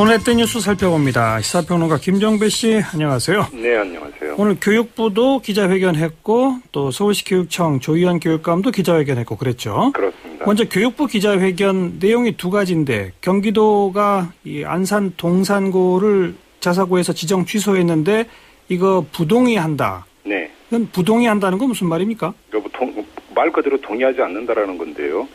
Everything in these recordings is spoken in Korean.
오늘 했던 뉴스 살펴봅니다. 시사평론가 김정배 씨, 안녕하세요. 네, 안녕하세요. 오늘 교육부도 기자회견했고 또 서울시 교육청 조희연 교육감도 기자회견했고 그랬죠. 그렇습니다. 먼저 교육부 기자회견 내용이 두 가지인데 경기도가 이 안산 동산고를 자사고에서 지정 취소했는데 이거 부동의한다. 네. 이건 부동의한다는 건 무슨 말입니까? 말 그대로 동의하지 않는다라는 건데요.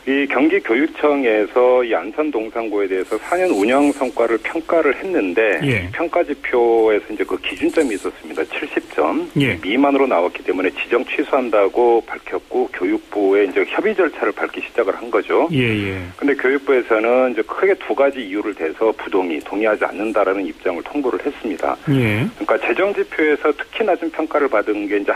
이 경기교육청에서 이 안산 동산고에 대해서 4년 운영 성과를 평가를 했는데 예. 평가지표에서 이제 그 기준점이 있었습니다. 70점 예. 미만으로 나왔기 때문에 지정 취소한다고 밝혔고 교육부에 이제 협의 절차를 밟기 시작을 한 거죠. 예예. 근데 교육부에서는 이제 크게 두 가지 이유를 대서 동의하지 않는다라는 입장을 통보를 했습니다. 예. 그러니까 재정지표에서 특히 낮은 평가를 받은 게 이제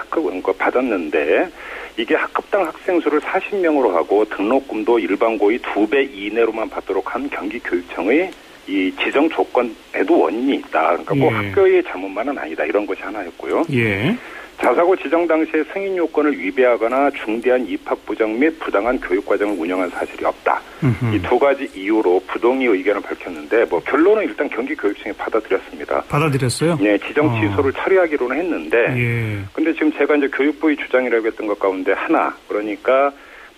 받았는데 이게 학급당 학생 수를 40명으로 하고 등록금도 일반고의 2배 이내로만 받도록 한 경기교육청의 이 지정 조건에도 원인이 있다. 그러니까 꼭 학교의 잘못만은 아니다. 이런 것이 하나였고요. 예. 자사고 지정 당시에 승인 요건을 위배하거나 중대한 입학 부정 및 부당한 교육과정을 운영한 사실이 없다. 이 두 가지 이유로 부동의 의견을 밝혔는데 결론은 일단 경기교육청이 받아들였습니다. 받아들였어요? 네, 지정 취소를 처리하기로는 했는데 예. 근데 지금 제가 이제 교육부의 주장이라고 했던 것 가운데 하나, 그러니까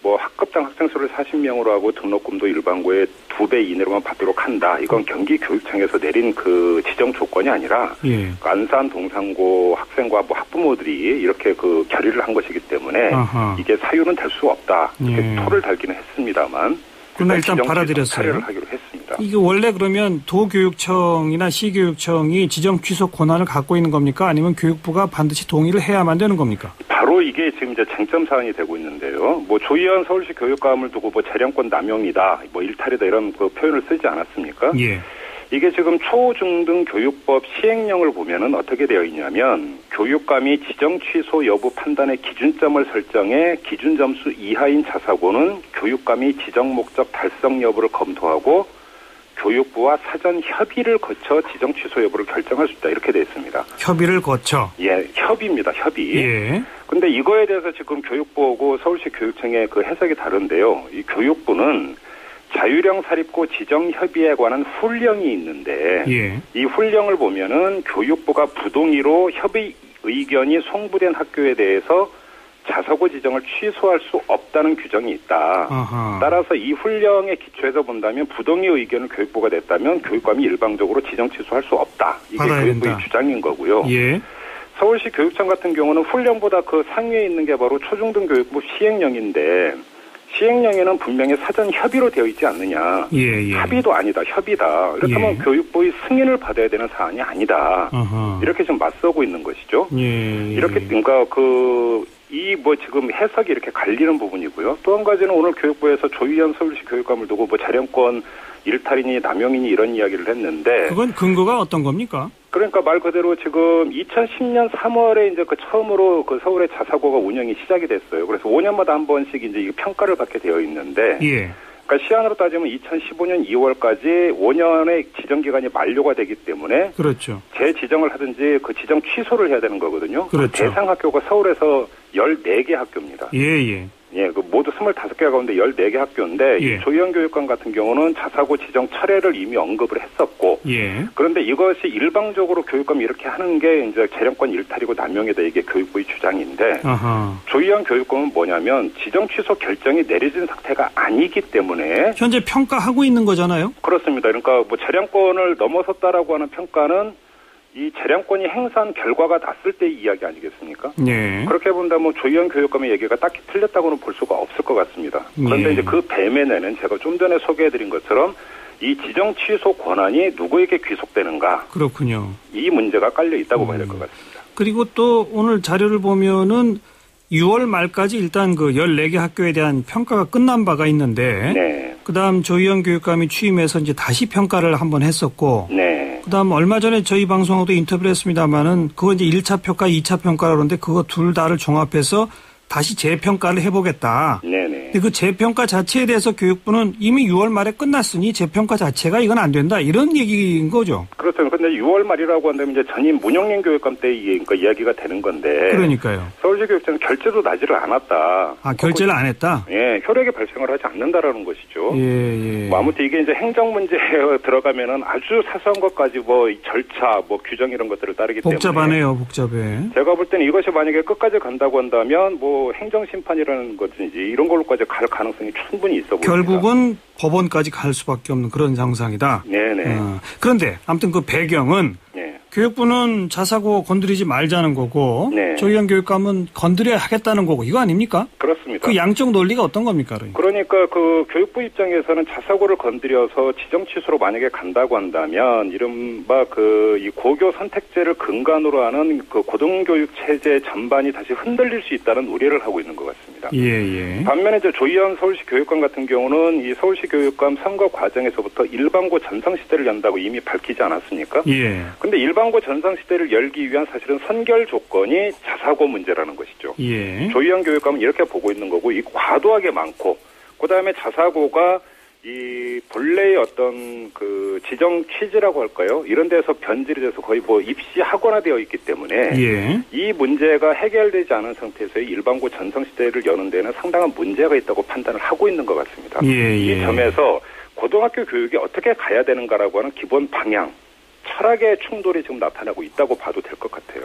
학급당 학생 수를 40명으로 하고 등록금도 일반고의 2배 이내로만 받도록 한다. 이건 경기교육청에서 내린 그 지정 조건이 아니라 예. 안산 동산고 학생과 학부모들이 이렇게 그 결의를 한 것이기 때문에 아하. 이게 사유는 될 수 없다. 이렇게 토를 달기는 했습니다만. 그러나 일단 받아들였어요. 처리를 하기로 했습니다. 이게 원래 그러면 도교육청이나 시교육청이 지정 취소 권한을 갖고 있는 겁니까? 아니면 교육부가 반드시 동의를 해야만 되는 겁니까? 바로 이게 지금 이제 쟁점 사안이 되고 있는데요. 조희연 서울시 교육감을 두고 재량권 남용이다, 일탈이다 이런 그 표현을 쓰지 않았습니까? 예. 이게 지금 초중등 교육법 시행령을 보면은 어떻게 되어 있냐면 교육감이 지정 취소 여부 판단의 기준점을 설정해 기준 점수 이하인 자사고는 교육감이 지정 목적 달성 여부를 검토하고 교육부와 사전 협의를 거쳐 지정 취소 여부를 결정할 수 있다. 이렇게 되어 있습니다. 협의를 거쳐? 예, 협의입니다. 협의. 예. 근데 이거에 대해서 지금 교육부하고 서울시 교육청의 그 해석이 다른데요. 이 교육부는 자유령 사립고 지정 협의에 관한 훈령이 있는데 예. 이 훈령을 보면은 교육부가 부동의로 협의 의견이 송부된 학교에 대해서 자사고 지정을 취소할 수 없다는 규정이 있다. 아하. 따라서 이 훈령의 기초에서 본다면 부동의 의견을 교육부가 냈다면 교육감이 일방적으로 지정 취소할 수 없다. 이게 교육부의 주장인 거고요. 예. 서울시 교육청 같은 경우는 훈령보다 그 상위에 있는 게 바로 초중등 교육부 시행령인데 시행령에는 분명히 사전 협의로 되어 있지 않느냐. 예. 합의도 아니다. 협의다. 그렇다면 교육부의 승인을 받아야 되는 사안이 아니다. 아하. 이렇게 좀 맞서고 있는 것이죠. 이렇게 그러니까 지금 해석이 이렇게 갈리는 부분이고요. 또 한 가지는 오늘 교육부에서 조희연 서울시 교육감을 두고 자령권 일탈이니 남용이니 이런 이야기를 했는데 그건 근거가 어떤 겁니까? 그러니까 말 그대로 지금 2010년 3월에 이제 처음으로 서울의 자사고가 운영이 시작이 됐어요. 그래서 5년마다 한 번씩 이제 평가를 받게 되어 있는데. 예. 그러니까 시한으로 따지면 2015년 2월까지 5년의 지정 기간이 만료가 되기 때문에. 그렇죠. 재지정을 하든지 그 지정 취소를 해야 되는 거거든요. 그렇죠. 대상 학교가 서울에서 14개 학교입니다. 예. 예, 모두 25개 가운데 14개 학교인데 이 조희연 교육감 같은 경우는 자사고 지정 철회를 이미 언급을 했었고 그런데 이것이 일방적으로 교육감이 이렇게 하는 게 이제 재량권 일탈이고 남용이다 이게 교육부의 주장인데 아하. 조희연 교육감은 뭐냐면 지정 취소 결정이 내려진 상태가 아니기 때문에 현재 평가하고 있는 거잖아요. 그렇습니다. 그러니까 재량권을 넘어섰다라고 하는 평가는 이 재량권이 행사한 결과가 났을 때의 이야기 아니겠습니까? 네. 그렇게 본다면 조희연 교육감의 얘기가 딱히 틀렸다고는 볼 수가 없을 것 같습니다. 그런데 이제 그 배면에는 제가 좀 전에 소개해드린 것처럼 이 지정 취소 권한이 누구에게 귀속되는가? 그렇군요. 이 문제가 깔려 있다고 봐야 될 것 같습니다. 그리고 또 오늘 자료를 보면은 6월 말까지 일단 그 14개 학교에 대한 평가가 끝난 바가 있는데, 네. 그다음 조희연 교육감이 취임해서 이제 다시 평가를 한번 했었고, 네. 그다음 얼마 전에 저희 방송하고도 인터뷰를 했습니다만은 그거 이제 1차 평가, 2차 평가라고 그러는데 그거 둘 다를 종합해서 다시 재평가를 해보겠다. 네네. 근데 그 재평가 자체에 대해서 교육부는 이미 6월 말에 끝났으니 재평가 자체가 이건 안 된다. 이런 얘기인 거죠. 그렇죠. 근데 6월 말이라고 한다면 이제 전임 문영린 교육감 때 그러니까 이야기가 되는 건데. 그러니까요. 서울시 교육청은 결재도 나지를 않았다. 아, 결재를 안 했다? 예, 효력이 발생을 하지 않는다라는 것이죠. 예. 뭐 아무튼 이게 이제 행정 문제에 들어가면은 아주 사소한 것까지 뭐 절차, 뭐 규정 이런 것들을 따르기 복잡하네요, 복잡해. 제가 볼 때는 이것이 만약에 끝까지 간다고 한다면 뭐 행정심판이라는 것인지 이런 걸로까지 갈 가능성이 충분히 있어 보입니다. 결국은 법원까지 갈 수밖에 없는 그런 상상이다. 네네. 그런데 아무튼 그 배경은 교육부는 자사고 건드리지 말자는 거고 조희연 교육감은 건드려야 하겠다는 거고 이거 아닙니까? 그렇습니다. 그 양쪽 논리가 어떤 겁니까? 그러니까 그 교육부 입장에서는 자사고를 건드려서 지정 취소로 만약에 간다고 한다면 이른바 이 고교 선택제를 근간으로 하는 그 고등교육 체제 전반이 다시 흔들릴 수 있다는 우려를 하고 있는 것 같습니다. 예. 반면에 이제 조희연 서울시 교육감 같은 경우는 이 서울시 교육감 선거 과정에서부터 일반고 전성 시대를 연다고 이미 밝히지 않았습니까? 예. 근데 일반고 전성 시대를 열기 위한 사실은 선결 조건이 자사고 문제라는 것이죠. 예. 조희연 교육감은 이렇게 보고 있는 거고, 이 과도하게 많고, 그 다음에 자사고가 이 본래의 어떤 그 지정 취지라고 할까요? 이런 데서 변질이 돼서 거의 뭐 입시 학원화되어 있기 때문에 이 문제가 해결되지 않은 상태에서의 일반고 전성 시대를 여는 데는 상당한 문제가 있다고 판단을 하고 있는 것 같습니다. 이 점에서 고등학교 교육이 어떻게 가야 되는가라고 하는 기본 방향, 철학의 충돌이 지금 나타나고 있다고 봐도 될 것 같아요.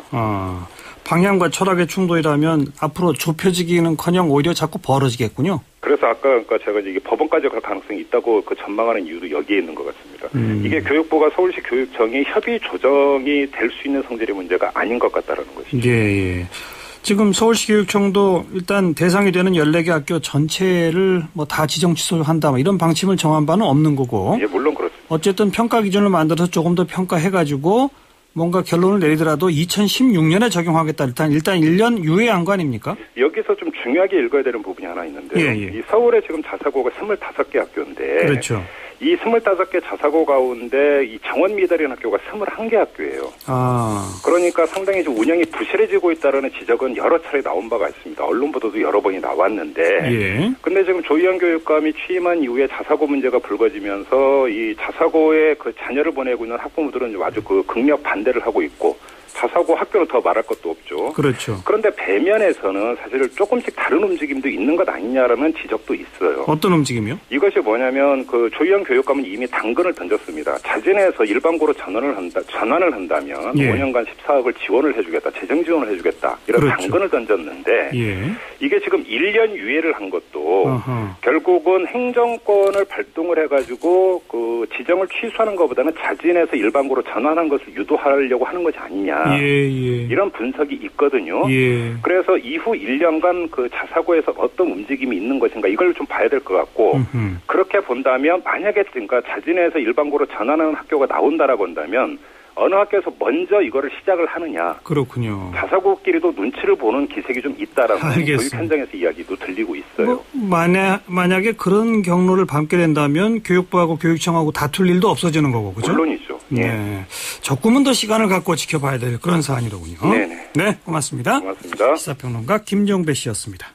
방향과 철학의 충돌이라면 앞으로 좁혀지기는커녕 오히려 자꾸 벌어지겠군요. 그래서 아까 제가 이게 법원까지 갈 가능성이 있다고 전망하는 이유도 여기에 있는 것 같습니다. 이게 교육부가 서울시 교육청이 협의 조정이 될 수 있는 성질의 문제가 아닌 것 같다라는 것이죠. 예. 지금 서울시 교육청도 일단 대상이 되는 14개 학교 전체를 뭐 다 지정 취소한다 이런 방침을 정한 바는 없는 거고. 예, 물론 그렇습니다. 어쨌든 평가 기준을 만들어서 조금 더 평가해가지고 뭔가 결론을 내리더라도 2016년에 적용하겠다. 일단 1년 유예한 거 아닙니까? 여기서 좀 중요하게 읽어야 되는 부분이 하나 있는데요. 이 서울에 지금 자사고가 25개 학교인데 그렇죠. 이 25개 자사고 가운데 이 정원 미달인 학교가 21개 학교예요. 그러니까 상당히 좀 운영이 부실해지고 있다는 지적은 여러 차례 나온 바가 있습니다. 언론 보도도 여러 번이 나왔는데 근데 지금 조희연 교육감이 취임한 이후에 자사고 문제가 불거지면서 이 자사고에 그 자녀를 보내고 있는 학부모들은 아주 그 극력 반대를 하고 있고 자사고 학교는 더 말할 것도 없죠. 그렇죠. 그런데 배면에서는 사실 조금씩 다른 움직임도 있는 것 아니냐라는 지적도 있어요. 어떤 움직임이요? 이것이 뭐냐면 그 조희연 교육감은 이미 당근을 던졌습니다. 자진해서 일반고로 전환을 한다면 5년간 14억을 지원을 해주겠다, 재정 지원을 해주겠다 이런 당근을 던졌는데 이게 지금 1년 유예를 한 것도 결국은 행정권을 발동을 해가지고 그 지정을 취소하는 것보다는 자진해서 일반고로 전환한 것을 유도하려고 하는 것이 아니냐. 이런 분석이 있거든요. 그래서 이후 1년간 그 자사고에서 어떤 움직임이 있는 것인가 이걸 좀 봐야 될 것 같고 그렇게 본다면 만약에 그러니까 자진해서 일반고로 전환하는 학교가 나온다라고 한다면 어느 학교에서 먼저 이거를 시작을 하느냐. 그렇군요. 자사고끼리도 눈치를 보는 기색이 좀 있다라는 교육 현장에서 이야기도 들리고 있어요. 만약에 그런 경로를 밟게 된다면 교육부하고 교육청하고 다툴 일도 없어지는 거고, 그죠? 물론이죠. 조금은 더 시간을 갖고 지켜봐야 될 그런 사안이로군요. 네, 고맙습니다. 시사평론가 김종배 씨였습니다.